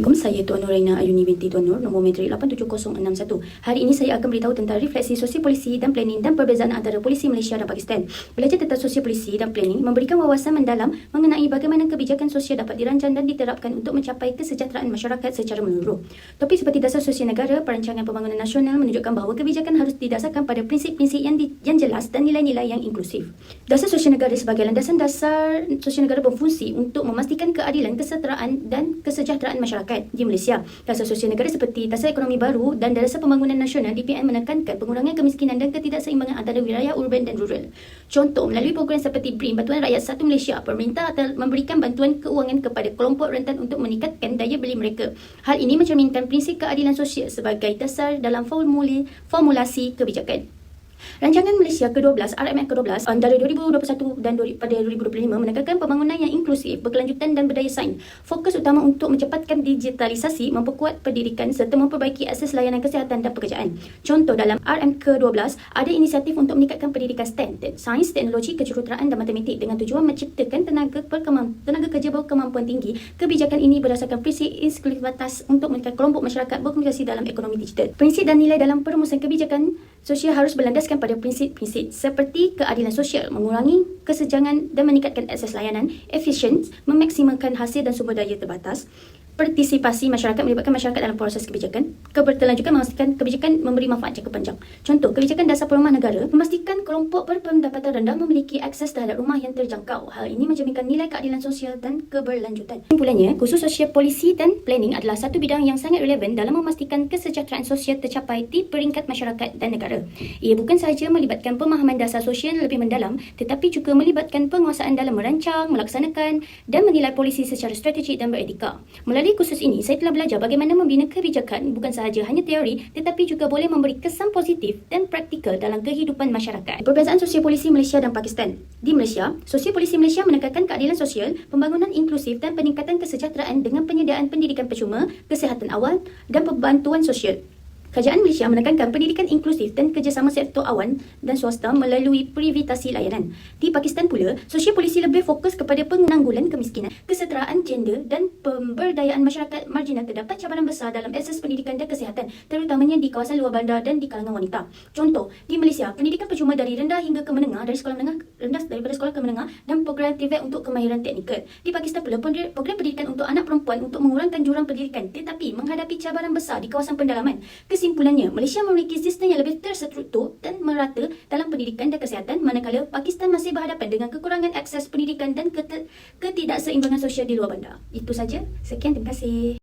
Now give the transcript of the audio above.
Assalamualaikum, saya Tuan Nuraina Ayuni binti Tuan Nur, nombor metrik 87061. Hari ini saya akan beritahu tentang refleksi sosial polisi dan planning dan perbezaan antara polisi Malaysia dan Pakistan. Belajar tentang sosial polisi dan planning memberikan wawasan mendalam mengenai bagaimana kebijakan sosial dapat dirancang dan diterapkan untuk mencapai kesejahteraan masyarakat secara menyeluruh. Topik seperti dasar sosial negara, perancangan pembangunan nasional menunjukkan bahawa kebijakan harus didasarkan pada prinsip-prinsip yang jelas dan nilai-nilai yang inklusif. Dasar sosial negara sebagai landasan dasar sosial negara berfungsi untuk memastikan keadilan, kesetaraan dan kesejahteraan masyarakat di Malaysia. Dasar sosial negara seperti Dasar Ekonomi Baru dan Dasar Pembangunan Nasional DPN menekankan pengurangan kemiskinan dan ketidakseimbangan antara wilayah urban dan rural. Contoh, melalui program seperti BRIM, Bantuan Rakyat Satu Malaysia, pemerintah akan memberikan bantuan keuangan kepada kelompok rentan untuk meningkatkan daya beli mereka. Hal ini mencerminkan prinsip keadilan sosial sebagai dasar dalam formulasi kebijakan. Rancangan Malaysia ke-12 RMF ke-12 antara 2021 dan pada 2025 menekankan pembangunan yang inklusif, berkelanjutan dan berdaya saing. Fokus utama untuk mencepatkan digitalisasi, memperkuat pendidikan serta memperbaiki akses layanan kesihatan dan pekerjaan. Contoh, dalam RM ke-12 ada inisiatif untuk meningkatkan pendidikan STEM, sains, teknologi, kejuruteraan dan matematik dengan tujuan menciptakan tenaga kerja berkemampuan tinggi. Kebijakan ini berdasarkan prinsip inklusivitas untuk meningkatkan kelompok masyarakat berkomunikasi dalam ekonomi digital. Prinsip dan nilai dalam perumusan kebijakan sosial harus berlandaskan pada prinsip-prinsip seperti keadilan sosial, mengurangi kesenjangan dan meningkatkan akses layanan, efisien, memaksimalkan hasil dan sumber daya terbatas, partisipasi masyarakat, melibatkan masyarakat dalam proses kebijakan, keberlanjutan, memastikan kebijakan memberi manfaat jangka panjang. Contoh, kebijakan dasar perumahan negara memastikan kelompok berpendapatan rendah memiliki akses terhadap rumah yang terjangkau. Hal ini mencerminkan nilai keadilan sosial dan keberlanjutan. Kesimpulannya, khusus sosial polisi dan planning adalah satu bidang yang sangat relevan dalam memastikan kesejahteraan sosial tercapai di peringkat masyarakat dan negara. Ia bukan sahaja melibatkan pemahaman dasar sosial lebih mendalam, tetapi juga melibatkan penguasaan dalam merancang, melaksanakan dan menilai polisi secara strategik dan beretika. Melalui kursus ini, saya telah belajar bagaimana membina kebijakan bukan sahaja hanya teori, tetapi juga boleh memberi kesan positif dan praktikal dalam kehidupan masyarakat. Perbezaan sosial polisi Malaysia dan Pakistan. Di Malaysia, sosial polisi Malaysia menekankan keadilan sosial, pembangunan inklusif dan peningkatan kesejahteraan dengan penyediaan pendidikan percuma, kesihatan awal dan bantuan sosial. Kerajaan Malaysia menekankan pendidikan inklusif dan kerjasama sektor awam dan swasta melalui privitasi layanan. Di Pakistan pula, sosial polisi lebih fokus kepada penanggulan kemiskinan, kesetaraan gender dan pemberdayaan masyarakat marginal. Terdapat cabaran besar dalam akses pendidikan dan kesihatan, terutamanya di kawasan luar bandar dan di kalangan wanita. Contoh, di Malaysia, pendidikan percuma dari rendah hingga ke menengah, dari sekolah menengah rendah daripada sekolah ke menengah dan program TVET untuk kemahiran teknikal. Di Pakistan pula, program pendidikan untuk anak perempuan untuk mengurangkan jurang pendidikan tetapi menghadapi cabaran besar di kawasan pendalaman. Kesimpulannya, Malaysia memiliki sistem yang lebih terstruktur dan merata dalam pendidikan dan kesihatan, manakala Pakistan masih berhadapan dengan kekurangan akses pendidikan dan ketidakseimbangan sosial di luar bandar. Itu saja. Sekian, terima kasih.